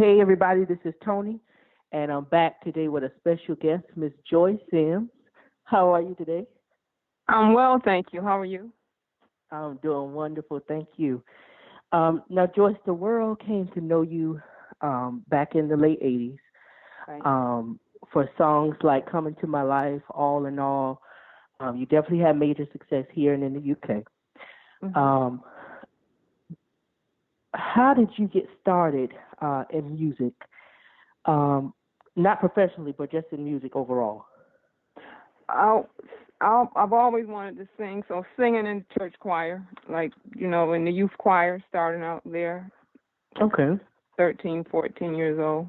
Hey, everybody, this is Tony, and I'm back today with a special guest, Miss Joyce Sims. How are you today? I'm well, thank you. How are you? I'm doing wonderful, thank you. Now, Joyce, the world came to know you back in the late 80s Right. for songs like Come Into My Life, All in All. You definitely had major success here and in the UK. Mm-hmm. Um, how did you get started in music? Not professionally, but just in music overall. I'll, I've always wanted to sing, so singing in church choir, like, in the youth choir, starting out there, Okay. 13, 14 years old.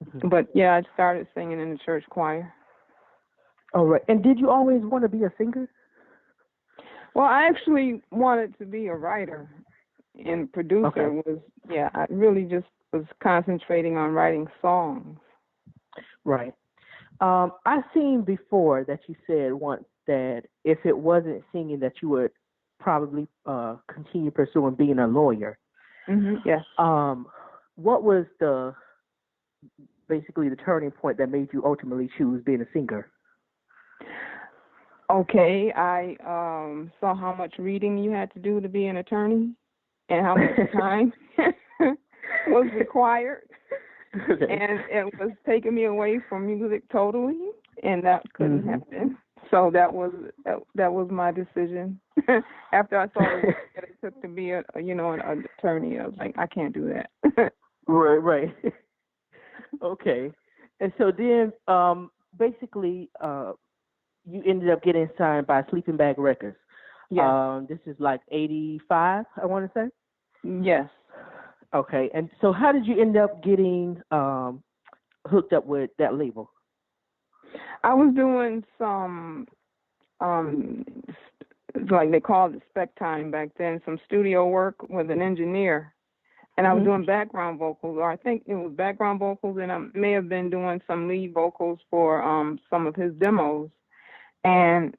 Mhm. But, yeah, I started singing in the church choir. All right. And did you always want to be a singer? Well, I actually wanted to be a writer and producer. Okay. I really just was concentrating on writing songs. Right. I've seen before that you said once that if it wasn't singing, that you would probably continue pursuing being a lawyer. Yes. What was basically the turning point that made you ultimately choose being a singer? Okay, I saw how much reading you had to do to be an attorney and how much time was required. Okay. And it was taking me away from music totally, and that couldn't Mm-hmm. happen. So that was my decision. After I saw the work that it took to be an attorney, I was like, I can't do that. Right, right. Okay. And so then, basically, you ended up getting signed by Sleeping Bag Records. Yes. This is like 85, I want to say. Yes. Okay. And so how did you end up getting hooked up with that label? I was doing some um like they called it spec time back then, some studio work with an engineer. And I was Mm-hmm. doing background vocals, or I think it was background vocals, and I may have been doing some lead vocals for some of his demos. And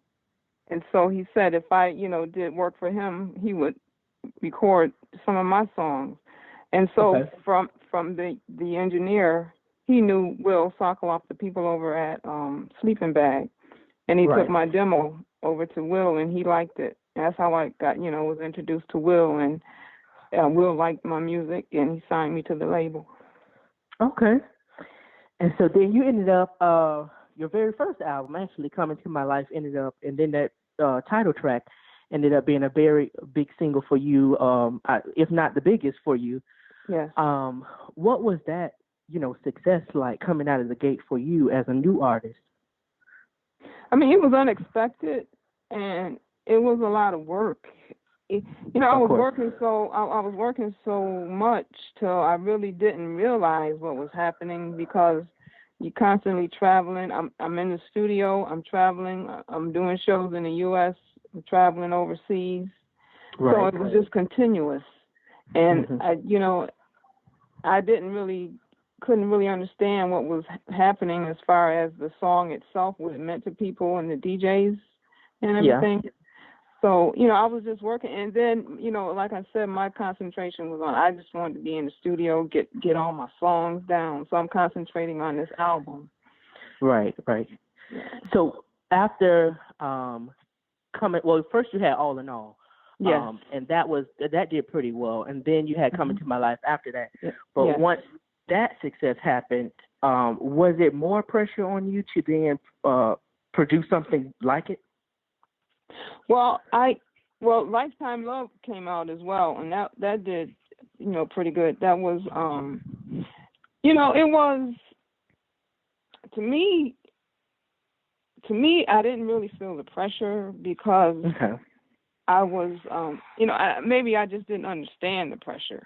so he said if I, did work for him, he would record some of my songs. And so Okay. from the engineer, he knew Will Sokoloff, the people over at Sleeping Bag, and he took Right. my demo over to Will, and he liked it. That's how I got, was introduced to Will, and Will liked my music, and he signed me to the label. Okay. And so then you ended up your very first album, actually, Coming to My Life, ended up, and then that title track ended up being a very big single for you, if not the biggest for you. Yes. What was that, success like coming out of the gate for you as a new artist? I mean, it was unexpected, and it was a lot of work. I Of was course. I was working so much till I really didn't realize what was happening because you're constantly traveling. I'm in the studio. I'm traveling. I'm doing shows in the U.S. I'm traveling overseas. Right. So it was just continuous, and Mm-hmm. I couldn't really understand what was happening as far as the song itself, what it meant to people and the DJs and everything. Yeah. So, I was just working, and then, like I said, my concentration was on, I just wanted to be in the studio, get all my songs down. So I'm concentrating on this album. Right, right. Yeah. So after first you had All in All. Yes. And that did pretty well. And then you had Coming to My Life after that. Yeah. But Yes. once that success happened, was it more pressure on you to then produce something like it? Well, Lifetime Love came out as well, and that did, pretty good. That was, it was, to me, I didn't really feel the pressure because Okay. I was, maybe I just didn't understand the pressure,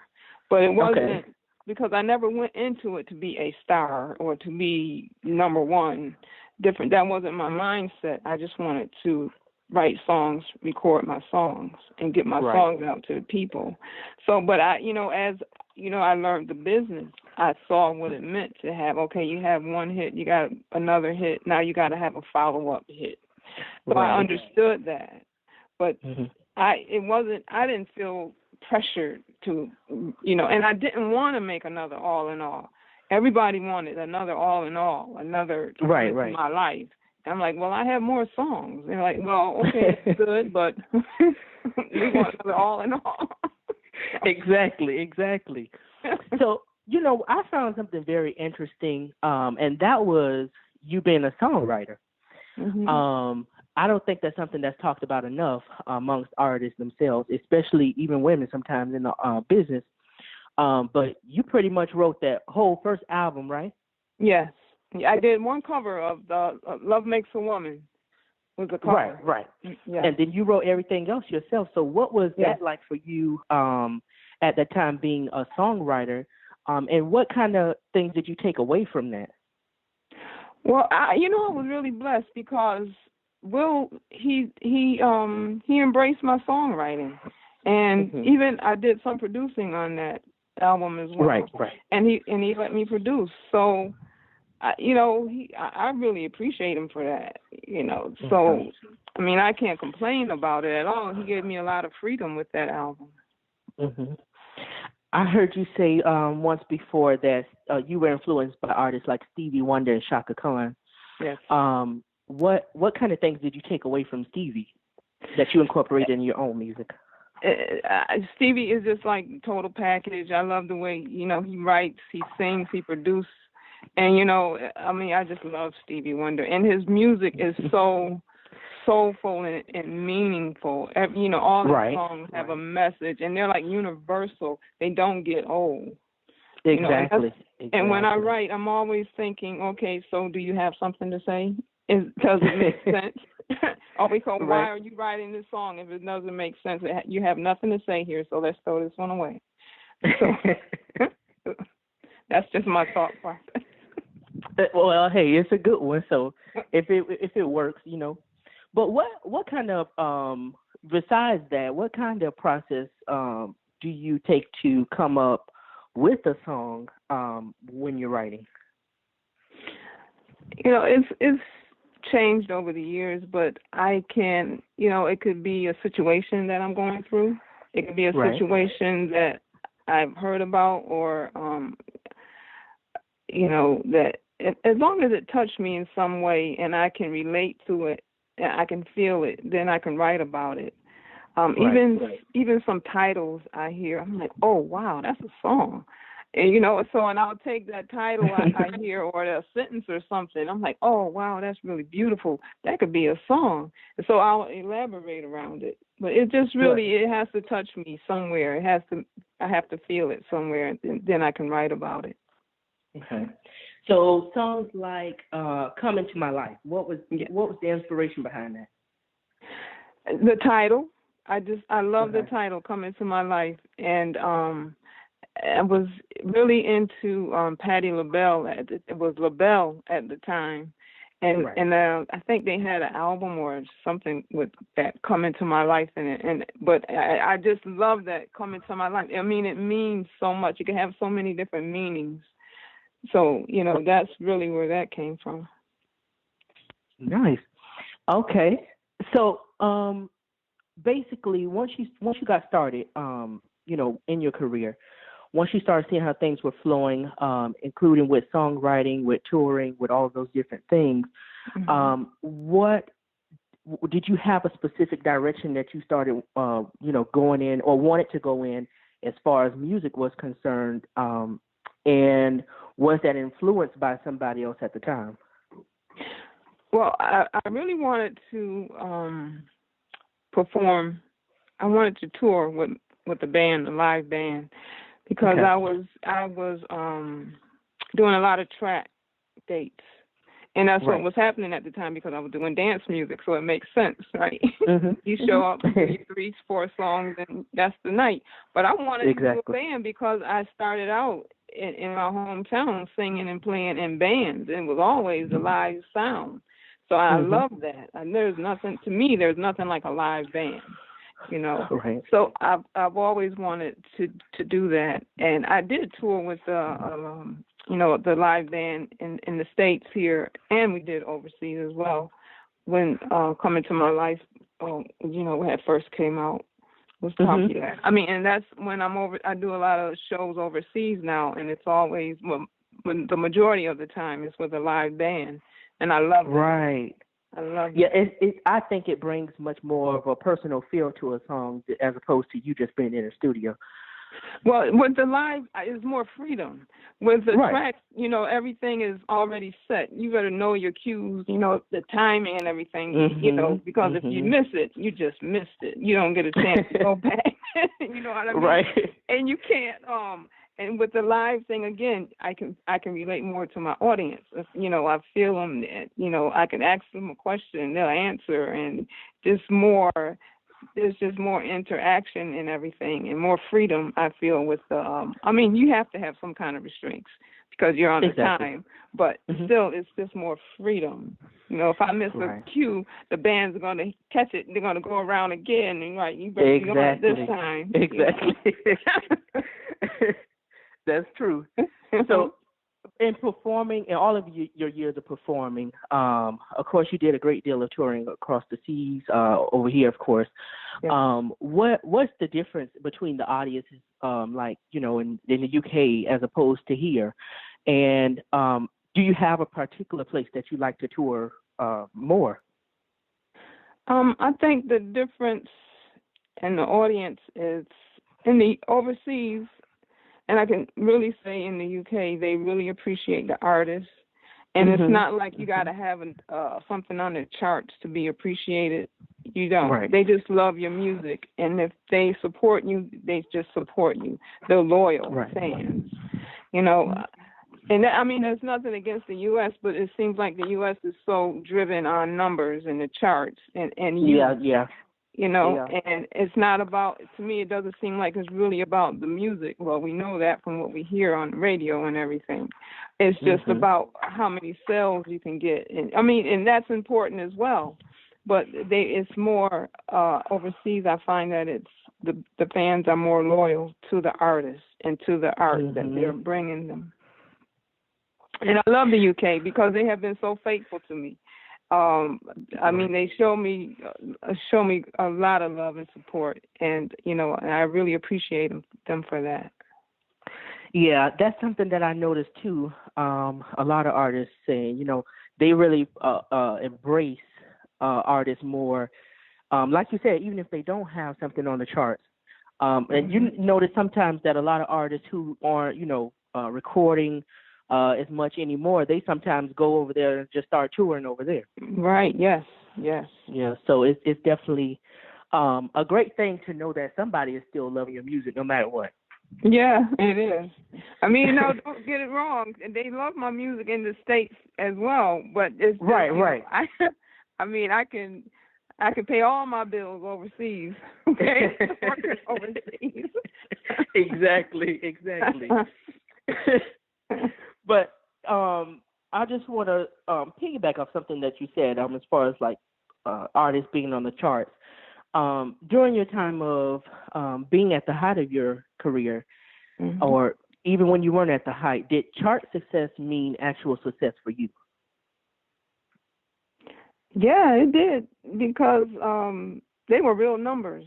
but it wasn't because I never went into it to be a star or to be number one. That wasn't my mindset. I just wanted to write songs, record my songs, and get my songs out to the people. So, but I, as I learned the business. I saw what it meant to have. Okay, you have one hit, you got another hit. Now you got to have a follow-up hit. So I understood that. But I didn't feel pressured to, and I didn't want to make another All in All. Everybody wanted another All in All, another right. in my life. I'm like, well, I have more songs. They're like, well, okay, that's good, but we want another All in All. Exactly. So, I found something very interesting, and that was you being a songwriter. Mm-hmm. I don't think that's something that's talked about enough amongst artists themselves, especially even women sometimes in the business. But you pretty much wrote that whole first album, right? Yes. I did one cover of the Love Makes a Woman. Was the cover. Right. Yeah. And then you wrote everything else yourself. So what was that like for you at that time being a songwriter? And what kind of things did you take away from that? Well, I was really blessed because Will he embraced my songwriting, and even I did some producing on that album as well. Right. And he let me produce. So, I really appreciate him for that. So I mean, I can't complain about it at all. He gave me a lot of freedom with that album. Mm-hmm. I heard you say once before that you were influenced by artists like Stevie Wonder and Shaka Khan. Yes. What kind of things did you take away from Stevie that you incorporate in your own music? Stevie is just like total package. I love the way he writes, he sings, he produces, and I just love Stevie Wonder, and his music is so soulful and meaningful. All his songs have a message, and they're like universal. They don't get old. Exactly. And when I write, I'm always thinking, okay, so do you have something to say? Does it make sense? Why are you writing this song if it doesn't make sense? You have nothing to say here, so let's throw this one away. So that's just my thought process. Well, hey, it's a good one. So if it works, But what kind of besides that, what kind of process do you take to come up with a song when you're writing? It's changed over the years, but I can, it could be a situation that I'm going through. It could be a situation that I've heard about, or that as long as it touched me in some way and I can relate to it, I can feel it, then I can write about it. Even some titles I hear, I'm like, oh wow, that's a song. And and I'll take that title I hear, or a sentence or something. I'm like, oh wow, that's really beautiful. That could be a song. And so I'll elaborate around it. But it just really it has to touch me somewhere. I have to feel it somewhere, and then I can write about it. Okay. So songs like "Come Into My Life." What was the inspiration behind that? The title. I love the title, "Come Into My Life," and I was really into Patti LaBelle. It was LaBelle at the time, and I think they had an album or something with that "Come Into My Life" in it. But I just love that "Come Into My Life." I mean, it means so much. You can have so many different meanings. So that's really where that came from. Nice. Okay. So basically, once you got started, in your career, once you started seeing how things were flowing, including with songwriting, with touring, with all of those different things, what did you have a specific direction that you started, going in or wanted to go in as far as music was concerned? And was that influenced by somebody else at the time? Well, I really wanted to perform. I wanted to tour with the band, the live band, because I was doing a lot of track dates, and that's what was happening at the time because I was doing dance music, so it makes sense, right? You show up, do 3, 4 songs, and that's the night. But I wanted to do a band because I started out in my hometown singing and playing in bands, and it was always a live sound. So I love that. And there's nothing like a live band, So I've always wanted to do that, and I did tour with the live band in the States here, and we did overseas as well when Come Into My Life, when it first came out. was popular. I mean, and that's when I do a lot of shows overseas now, and it's always, when the majority of the time it's with a live band, and I love it. Right. I love it. Yeah, I think it brings much more of a personal feel to a song as opposed to you just being in a studio. Well, with the live, it's more freedom. With the tracks, you know, everything is already set. You got to know your cues, you know, the timing and everything, you know, because if you miss it, you just missed it. You don't get a chance to go back. You know what I mean? Right. And you can't. And with the live thing again, I can relate more to my audience. You know, I feel them. You know, I can ask them a question, they'll answer, and just more. There's just more interaction and everything, and more freedom. I feel with the. I mean, you have to have some kind of restraints because you're on the time, but still, it's just more freedom. You know, if I miss a cue, the band's going to catch it. They're going to go around again, and you better go at this time. Exactly. You know? That's true. So, in performing, in all of your years of performing, of course, you did a great deal of touring across the seas, over here, of course. Yeah. What's the difference between the audiences, like, you know, in the UK as opposed to here? And do you have a particular place that you like to tour more? I think the difference in the audience is in the overseas. And I can really say in the UK, they really appreciate the artist. And it's not like you got to have something on the charts to be appreciated. You don't. Right. They just love your music. And if they support you, they just support you. They're loyal fans. You know, and I mean, there's nothing against the U.S., but it seems like the U.S. is so driven on numbers and the charts. And you know, and it's not about, to me, it doesn't seem like it's really about the music. Well, we know that from what we hear on the radio and everything. It's just about how many sales you can get. And I mean, and that's important as well. But it's more overseas, I find that it's the fans are more loyal to the artists and to the art that they're bringing them. And I love the UK because they have been so faithful to me. I mean, they show me a lot of love and support, and you know, and I really appreciate them for that. Yeah, that's something that I noticed too. A lot of artists saying, you know, they really embrace artists more. Like you said, even if they don't have something on the charts, and you notice sometimes that a lot of artists who aren't, you know, recording as much anymore, they sometimes go over there and just start touring over there. Right. Yes. Yeah. So it's definitely a great thing to know that somebody is still loving your music no matter what. Yeah, it is. I mean, no, don't get it wrong. They love my music in the States as well, but it's just, right. I mean, I can pay all my bills overseas. Okay, working overseas. Exactly. But I just want to piggyback off something that you said as far as like artists being on the charts. During your time of being at the height of your career, or even when you weren't at the height, did chart success mean actual success for you? Yeah, it did, because they were real numbers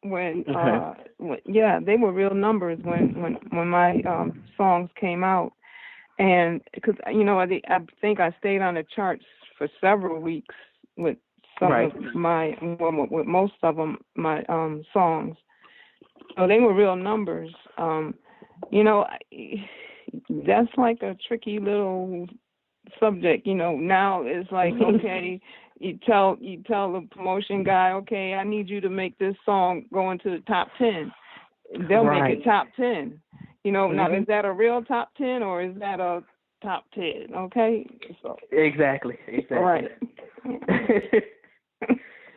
when they were real numbers when my songs came out. And because, you know, I think I stayed on the charts for several weeks with some of with most of them, my songs. So they were real numbers. You know, that's like a tricky little subject. You know, now it's like, okay, you tell the promotion guy, okay, I need you to make this song go into the top 10. They'll make it top 10. You know, now is that a real top 10 or is that a top 10? Okay, so exactly. Right.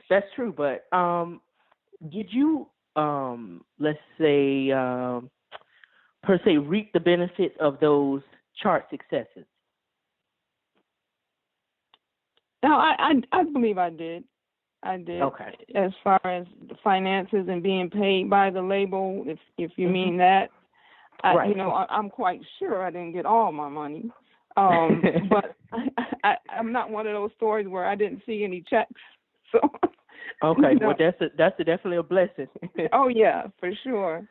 That's true. But did you, let's say, per se, reap the benefits of those chart successes? No, I believe I did. Okay. As far as the finances and being paid by the label, if you mean that. You know, I'm quite sure I didn't get all my money, but I'm not one of those stories where I didn't see any checks. So Okay, well that's definitely a blessing. Oh yeah, for sure.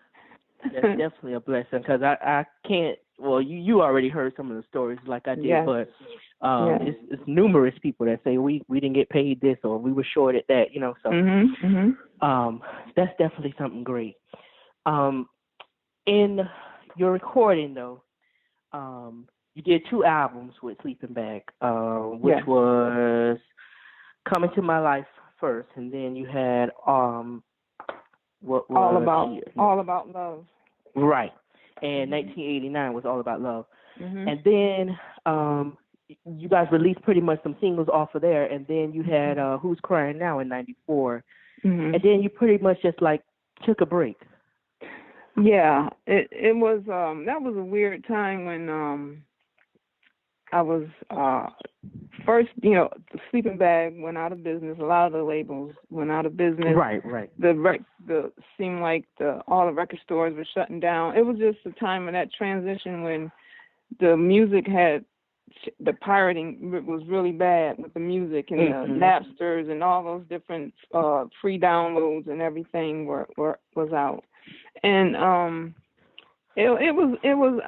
That's definitely a blessing because I can't. Well, you already heard some of the stories like I did, Yes. but Yes. it's numerous people that say we didn't get paid this or we were short at that, So that's definitely something great. In your recording though, you did 2 albums with Sleeping Bag, which was Coming to My Life first, and then you had what was All About Love. Right. And 1989 was All About Love. Mm-hmm. And then you guys released pretty much some singles off of there, and then you had Who's Crying Now in 94. Mm-hmm. And then you pretty much just like took a break. Yeah, it was that was a weird time when I was first, the Sleeping Bag went out of business. A lot of the labels went out of business. Right. The seemed like all the record stores were shutting down. It was just a time of that transition when the music had the pirating was really bad with the music and the Napsters and all those different free downloads and everything was out. And it was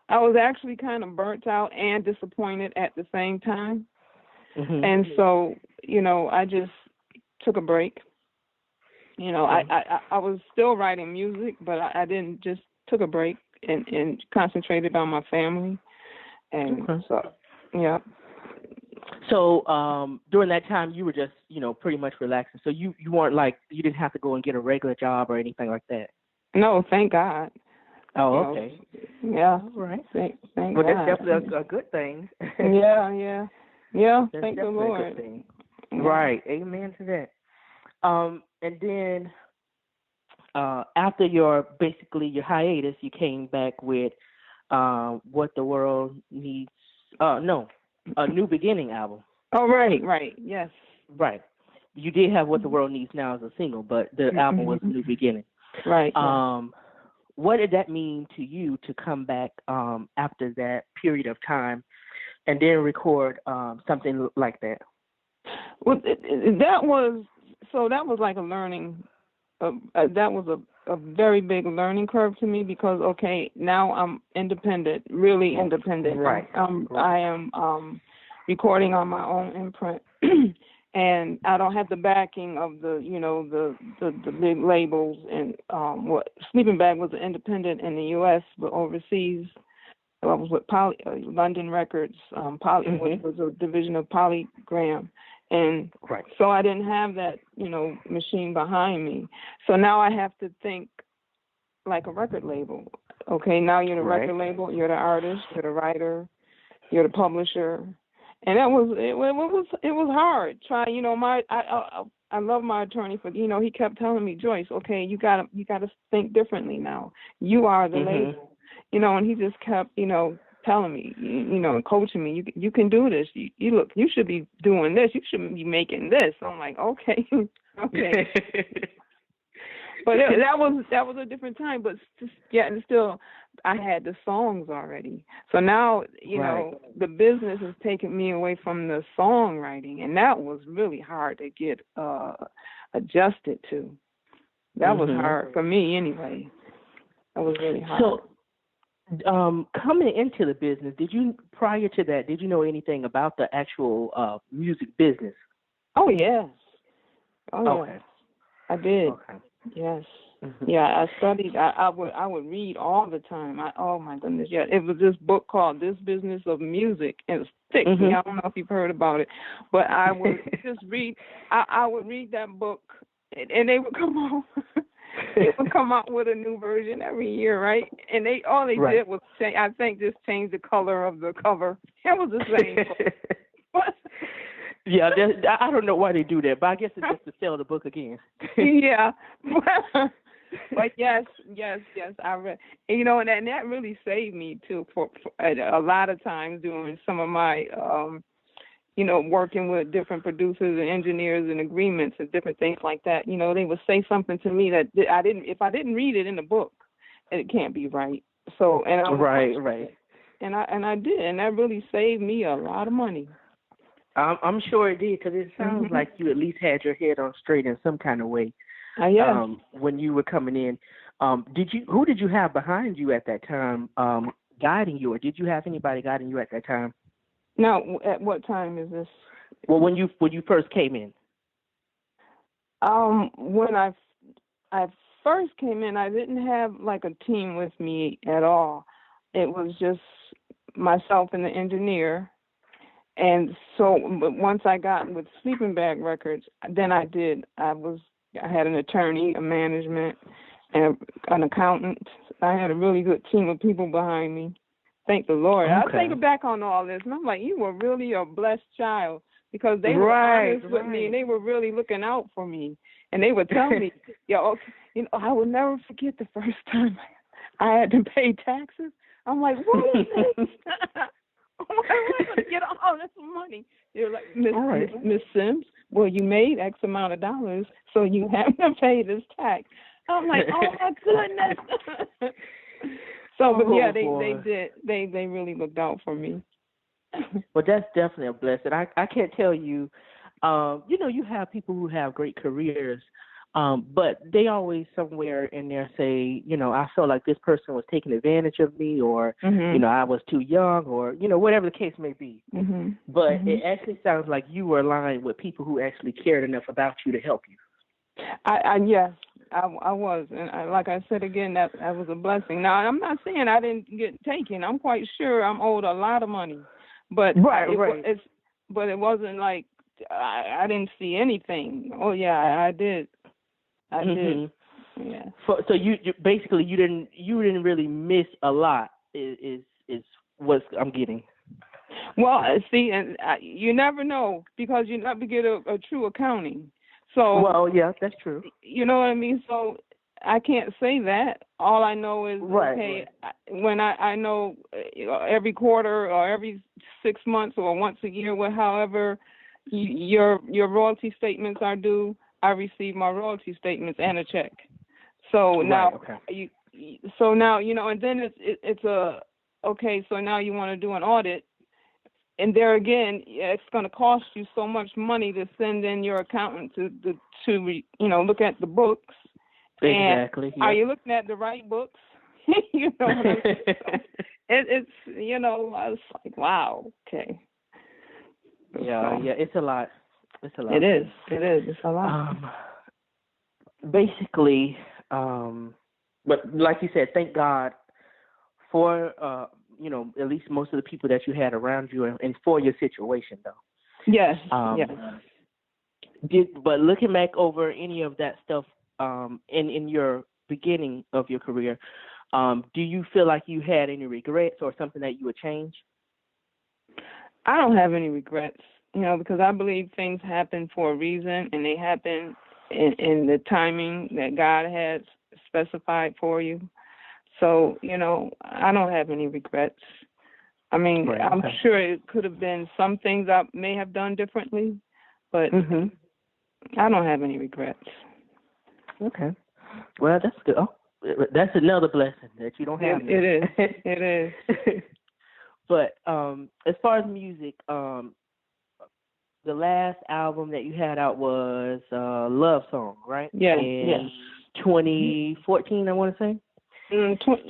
I was actually kind of burnt out and disappointed at the same time. Mm-hmm. And so, I just took a break. I was still writing music, but I didn't, just took a break and concentrated on my family. And so, yeah. So during that time, you were just, pretty much relaxing. So you weren't like, you didn't have to go and get a regular job or anything like that? No, thank God. Oh, okay. Yeah. All right. Thank well, God. That's definitely a good thing. Yeah. That's thank the Lord. A good thing. Yeah. Right. Amen to that. And then after your hiatus, you came back with What the World Needs. A New Beginning album. Oh, right. Yes. Right. You did have What the World Needs Now as a single, but the album was New Beginning. Right. What did that mean to you to come back after that period of time and then record something like that? Well, that was like a learning. That was a very big learning curve to me because now I'm independent, really independent. Right. I am recording on my own imprint. And I don't have the backing of the big labels. And Sleeping Bag was an independent in the U.S., but overseas, I was with London Records. Was a division of Polygram, and so I didn't have that machine behind me. So now I have to think like a record label. Okay, now you're the record label, you're the artist, you're the writer, you're the publisher. And it was hard. I love my attorney for he kept telling me, Joyce, okay, you gotta think differently now. You are the label, and he just kept telling me, and coaching me. You can do this. You should be doing this. You shouldn't be making this. I'm like, okay. But that was a different time. But and still, I had the songs already. So now, the business has taken me away from the songwriting, and that was really hard to get adjusted to. That was hard for me anyway. That was really hard. So, coming into the business, prior to that, did you know anything about the actual music business? Oh, yes. Okay. Yes. I did. Okay. Yes. Yeah, I studied. I would read all the time. Oh my goodness, yeah. It was this book called This Business of Music, and it's thick. I don't know if you've heard about it, but I would just read. I would read that book, and they would come out. They would come out with a new version every year, right? And they did was just change the color of the cover. It was the same book. Yeah, I don't know why they do that, but I guess it's just to sell the book again. Yeah. But yes, I read. And that really saved me too for a lot of times doing some of my, working with different producers and engineers and agreements and different things like that. They would say something to me that if I didn't read it in the book, it can't be right. So and I right. And I did, and that really saved me a lot of money. I'm sure it did, because it sounds like you at least had your head on straight in some kind of way. Yes. When you were coming in, who did you have behind you at that time, guiding you, or did you have anybody guiding you at that time? Now, at what time is this? Well, when you first came in. When I first came in, I didn't have like a team with me at all. It was just myself and the engineer. And so, but once I got with Sleeping Bag Records, then I had an attorney, a management, and an accountant. I had a really good team of people behind me. Thank the Lord. Okay. I think back on all this, and I'm like, you were really a blessed child, because they were honest with me, and they were really looking out for me. And they would tell me, I will never forget the first time I had to pay taxes. I'm like, what is this? I'm going to get all this money. They're like, Miss Sims, well, you made X amount of dollars, so you have to pay this tax. I'm like, oh my goodness. So, but yeah, they did. They really looked out for me. Well, that's definitely a blessing. I can't tell you. You have people who have great careers, but they always somewhere in there say, I felt like this person was taking advantage of me, or I was too young, or whatever the case may be. But it actually sounds like you were aligned with people who actually cared enough about you to help you. Yes, I was, and like I said again, that was a blessing. Now, I'm not saying I didn't get taken. I'm quite sure I'm owed a lot of money, but but it wasn't like I didn't see anything. Oh yeah, I did. I did. Yeah. So you basically you didn't really miss a lot. Is what I'm getting. Well, see, and you never know, because you never get a true accounting. So, well, yeah, that's true. You know what I mean? So I can't say that. All I know is, when I know every quarter or every 6 months or once a year, however your royalty statements are due, I receive my royalty statements and a check. So now, so now, and then it's okay, so now you want to do an audit. And there again, it's going to cost you so much money to send in your accountant to look at the books. Exactly. And are you looking at the right books? You know what I mean? So it's I was like, wow, okay. Yeah, it's a lot. It's a lot. It is. It's a lot. Basically, but like you said, thank God for at least most of the people that you had around you, and for your situation, though. Yes. Yes. But looking back over any of that stuff, in your beginning of your career, do you feel like you had any regrets or something that you would change? I don't have any regrets, because I believe things happen for a reason, and they happen in the timing that God has specified for you. So, I don't have any regrets. I mean, I'm sure it could have been some things I may have done differently, but I don't have any regrets. Okay. Well, that's good. Oh, that's another blessing that you don't have. It is. It is. But as far as music, the last album that you had out was Love Song, right? Yeah. In 2014, I want to say.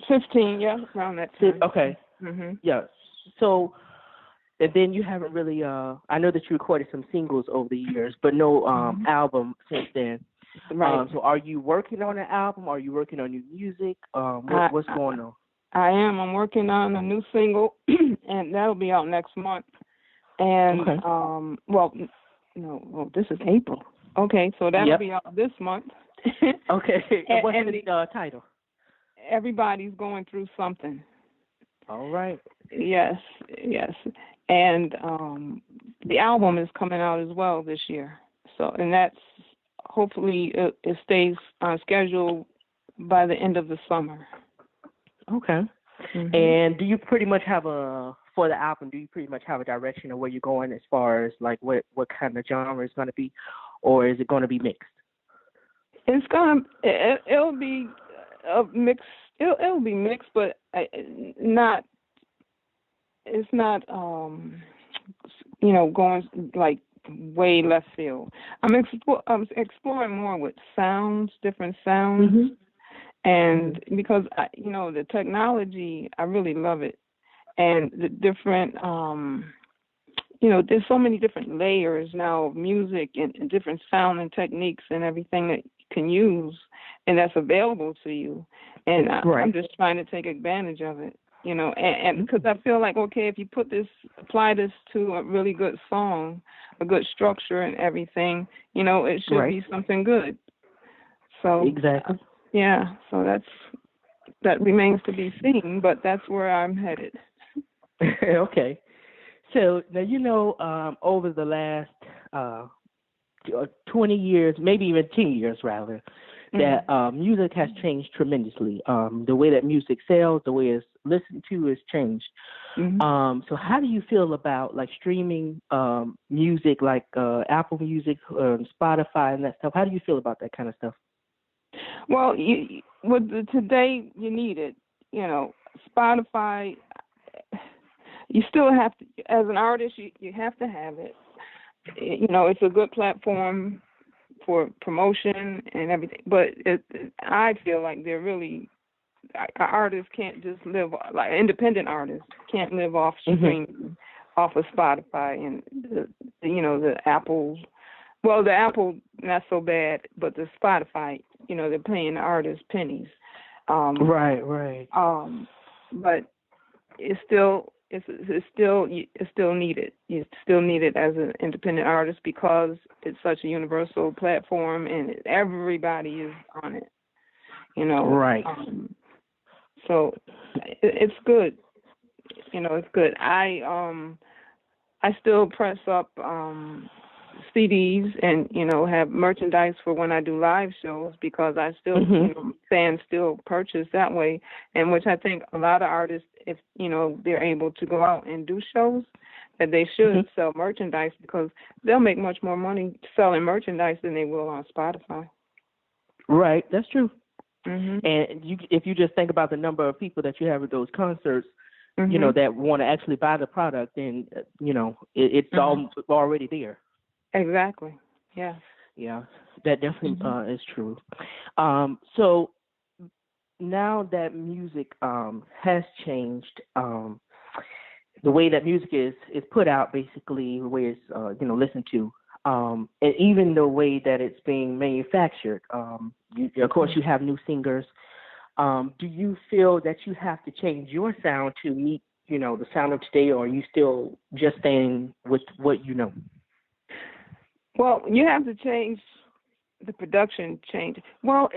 15, yeah, around that time. Okay. Yeah. So, and then you haven't really. I know that you recorded some singles over the years, but no album since then. Right. So, are you working on an album? Are you working on new music? What's going on? I am. I'm working on a new single, and that'll be out next month. And this is April. Okay, so that'll be out this month. Okay. And what's the title? Everybody's going through something. All right. Yes. And the album is coming out as well this year. So, and that's hopefully it stays on schedule by the end of the summer. Okay. And do you pretty much have for the album, do you pretty much have a direction of where you're going as far as like what kind of genre it's going to be, or is it going to be mixed? It'll be a mix. It'll be mixed, but not. It's not going like way left field. I'm exploring more with sounds, different sounds, and because the technology, I really love it, and the different, there's so many different layers now of music and different sound and techniques and everything that you can use, and that's available to you, and I'm just trying to take advantage of it. And because I feel like, okay, if you apply this to a really good song, a good structure and everything, it should be something good. So exactly. Yeah, so that remains to be seen, but that's where I'm headed. Okay. So now, over the last 20 years, maybe even 10 years rather, that music has changed tremendously. The way that music sells, the way it's listened to has changed. So how do you feel about like streaming music, like Apple Music, Spotify, and that stuff? How do you feel about that kind of stuff? Well, today you need it. Spotify. You still have to, as an artist, you have to have it. It's a good platform for promotion and everything, but I feel like artists can't just live, like independent artists can't live off streaming, off of Spotify and the Apple. Well, the Apple not so bad, but the Spotify, they're paying the artists pennies. Right. But it's still needed. You still need it as an independent artist because it's such a universal platform and everybody is on it. Right. So it's good. It's good. I still press up CDs and have merchandise for when I do live shows because I still fans still purchase that way, and which I think a lot of artists, if they're able to go out and do shows, that they should sell merchandise because they'll make much more money selling merchandise than they will on Spotify. Right, that's true. And if you just think about the number of people that you have at those concerts, that want to actually buy the product, then it's all already there. Exactly. Yes. Yeah, that definitely is true. So now that music has changed, the way that music is put out, basically, the way it's listened to, and even the way that it's being manufactured. Of course, you have new singers. Do you feel that you have to change your sound to meet the sound of today, or are you still just staying with what you know? Well, you have to change the production change. Well,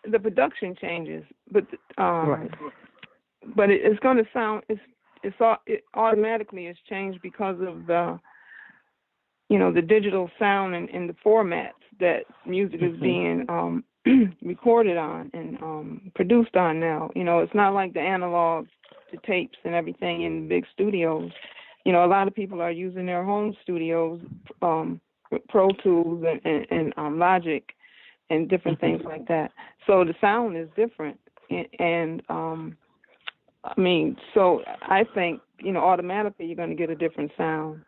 the production changes, but but it's going to sound it automatically is changed because of the the digital sound and the formats that music is being recorded on and produced on now. It's not like the analog to tapes and everything in big studios. A lot of people are using their home studios, Pro Tools and Logic and different things like that. So the sound is different. And so I think, automatically you're going to get a different sound.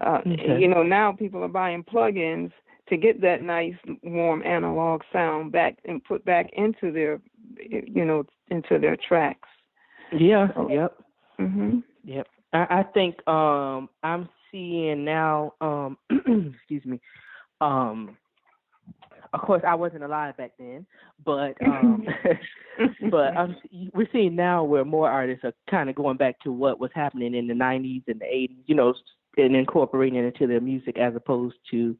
Now people are buying plugins to get that nice, warm analog sound back and put back into their, into their tracks. Yeah. Yep. Yep. I think I'm seeing now. Excuse me. Of course, I wasn't alive back then, but we're seeing now where more artists are kind of going back to what was happening in the 90s and the 80s, and incorporating it into their music as opposed to,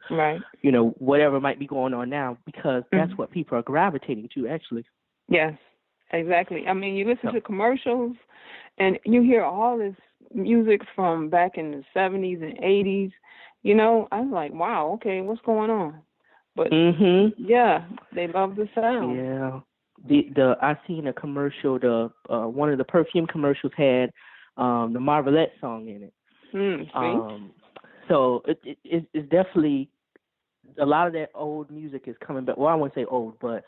whatever might be going on now, because that's what people are gravitating to, actually. Yes, exactly. You listen to commercials, and you hear all this music from back in the 70s and 80s. I was like, wow, okay, what's going on? But yeah, they love the sound. Yeah, I seen a commercial. One of the perfume commercials had the Marvelette song in it. So it's definitely a lot of that old music is coming back. Well, I wouldn't say old, but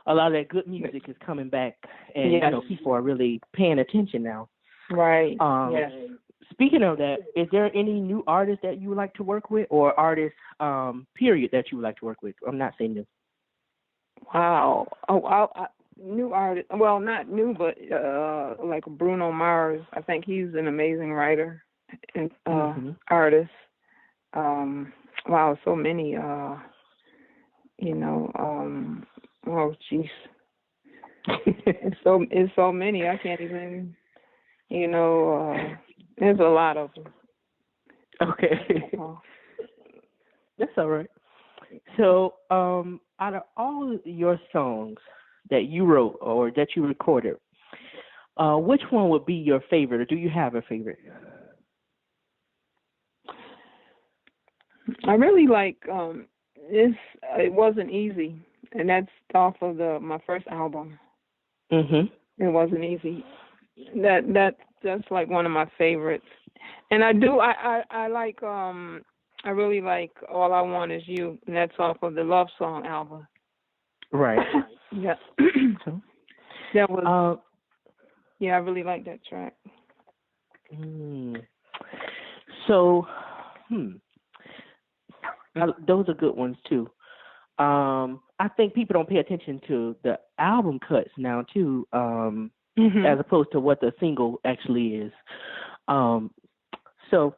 a lot of that good music is coming back, and people are really paying attention now. Right. Yes. speaking of that, is there any new artists that you would like to work with, or artists, period, that you would like to work with? I'm not saying new. Wow. Oh, new artist. Well, not new, but like Bruno Mars. I think he's an amazing writer and artist. Wow, so many. Oh, jeez. it's so many. I can't even. There's a lot of them. Okay. That's all right. So, out of all your songs that you wrote or that you recorded, which one would be your favorite, or do you have a favorite? I really like It Wasn't Easy, and that's off of my first album. Mhm. It Wasn't Easy. That's like one of my favorites. And I like I really like All I Want Is You, and that's off of the Love Song album. Right. Yeah. That was yeah, I really like that track. So, those are good ones too. I think people don't pay attention to the album cuts now too, as opposed to what the single actually is. So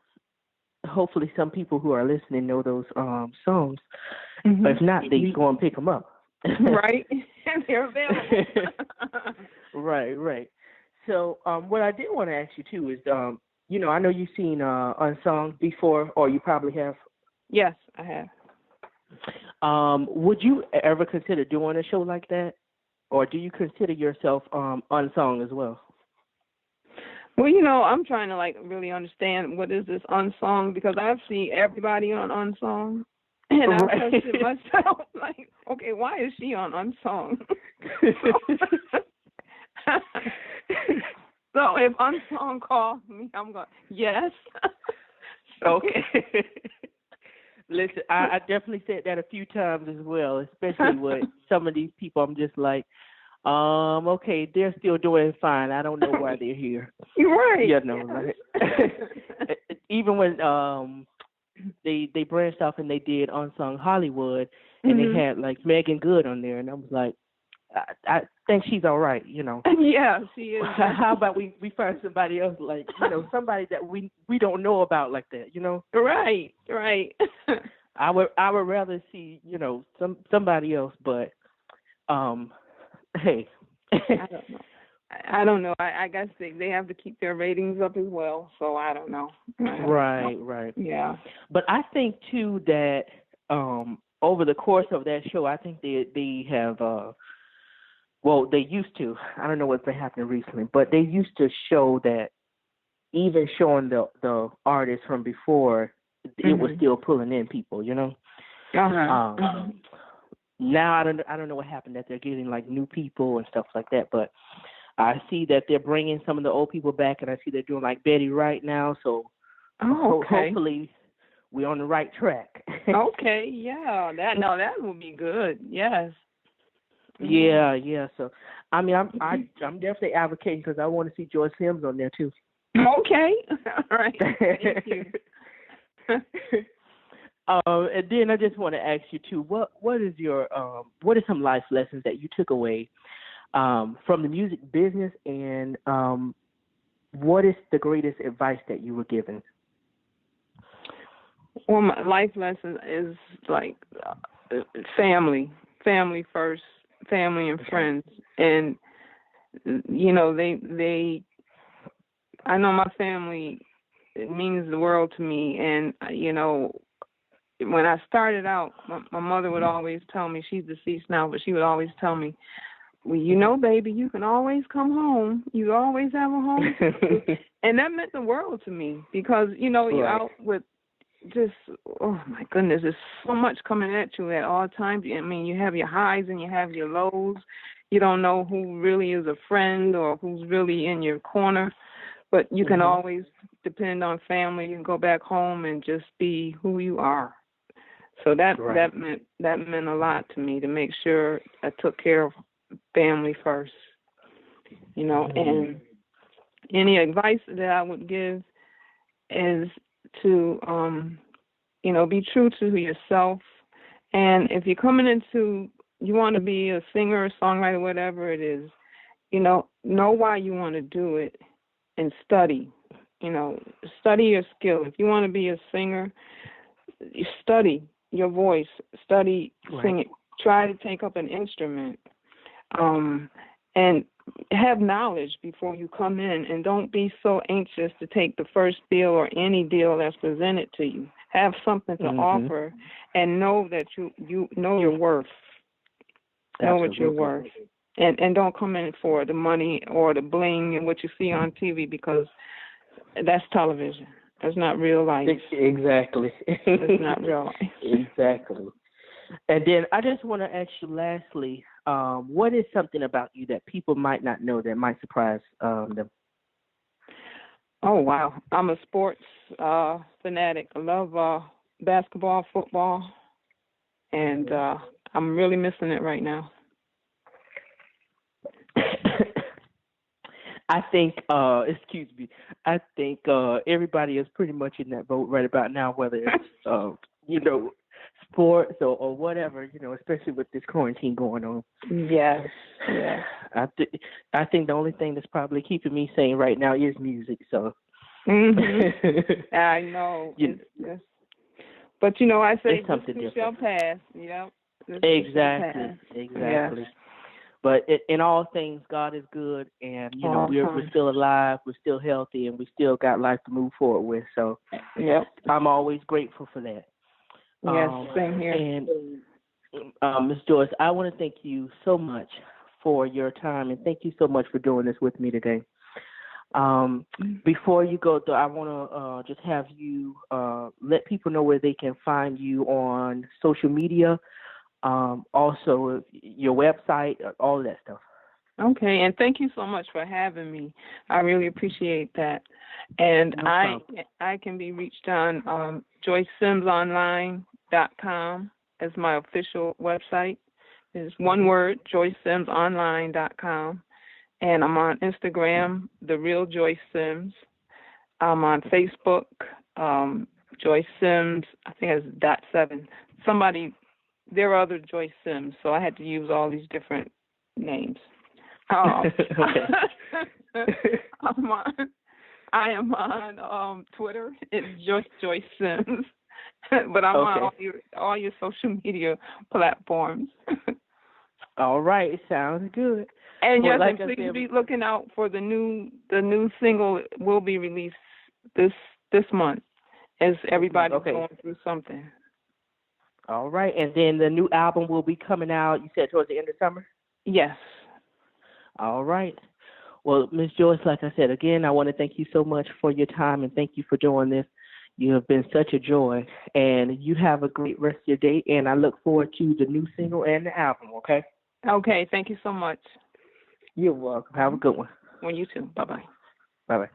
hopefully some people who are listening know those songs. But if not, they can go and pick them up. Right. They're available. Right. So what I did want to ask you too is, I know you've seen Unsung before, or you probably have. Yes, I have. Would you ever consider doing a show like that, or do you consider yourself unsung as well? Well, I'm trying to really understand what is this unsung, because I've seen everybody on unsung, and I've questioned myself okay, why is she on unsung? So if unsung calls me, I'm going, yes. Okay. Listen, I definitely said that a few times as well, especially with some of these people. I'm just like, okay, they're still doing fine. I don't know why they're here. You're right. Right? Even when they branched off and they did Unsung Hollywood, and they had Megan Good on there, and I was like, I think she's all right, Yeah, she is. How about we find somebody else, somebody that we don't know about like that, Right. I would rather see, somebody else, but hey. I don't know. I guess they have to keep their ratings up as well, so I don't know. Right. Yeah. But I think too that over the course of that show, I think they have they used to. I don't know what's been happening recently, but they used to show that even showing the artists from before, it was still pulling in people, Now I don't know what happened, that they're getting new people and stuff like that, but I see that they're bringing some of the old people back, and I see they're doing Betty Wright now, so hopefully we're on the right track. Okay, yeah, that will be good. Yes. Yeah. So, I'm definitely advocating, because I want to see Joyce Sims on there too. Okay. All right. Thank you. And then I just want to ask you too, what is your what are some life lessons that you took away from the music business, and what is the greatest advice that you were given? Well, my life lesson is family first, family and friends, and they I know my family, it means the world to me, and when I started out, my mother would always tell me, she's deceased now, but she would always tell me, well, baby, you can always come home. You always have a home. And that meant the world to me, because, you're out with just, oh, my goodness, there's so much coming at you at all times. I mean, you have your highs and you have your lows. You don't know who really is a friend or who's really in your corner. But you can always depend on family. You can go back home and just be who you are. So that meant a lot to me, to make sure I took care of family first. And any advice that I would give is to, be true to yourself. And if you're coming into, you want to be a singer, songwriter, whatever it is, know why you want to do it and study. Study your skill. If you want to be a singer, you study your voice, study singing. Try to take up an instrument, and have knowledge before you come in, and don't be so anxious to take the first deal or any deal that's presented to you. Have something to offer, and know that you know your worth. Know what you're worth, and don't come in for the money or the bling and what you see on TV, because that's television. That's not real life. Exactly. It's not real life. Exactly. And then I just want to ask you lastly, what is something about you that people might not know that might surprise them? Oh, wow. I'm a sports fanatic. I love basketball, football, and I'm really missing it right now. I think, excuse me, I think everybody is pretty much in that boat right about now, whether it's, sports or whatever, especially with this quarantine going on. Yes, yeah. I think the only thing that's probably keeping me sane right now is music. So. I know. Yes. But I say something this different. Shall pass. Yep. Exactly. Yes. But in all things, God is good, and we're still alive, we're still healthy, and we still got life to move forward with. So, I'm always grateful for that. Yes, same here. And Ms. Joyce, I want to thank you so much for your time, and thank you so much for doing this with me today. Before you go, though, I want to just have you let people know where they can find you on social media. Also your website, all of that stuff. Okay, and thank you so much for having me. I really appreciate that. And no I can be reached on JoyceSimsOnline.com as my official website. It's one word, JoyceSimsOnline.com. And I'm on Instagram, The Real Joyce Sims. I'm on Facebook, Joyce Sims, I think it's .7. There are other Joyce Sims, so I had to use all these different names. I am on Twitter. It's Joyce Sims, but I'm on all your social media platforms. All right, sounds good. And please be looking out for the new single. It will be released this month, as everybody's going through something. All right, and then the new album will be coming out, you said, towards the end of summer? Yes. All right. Well, Ms. Joyce, like I said, again, I want to thank you so much for your time, and thank you for doing this. You have been such a joy, and you have a great rest of your day, and I look forward to the new single and the album, okay? Okay, thank you so much. You're welcome. Have a good one. Well, you too. Bye-bye. Bye-bye.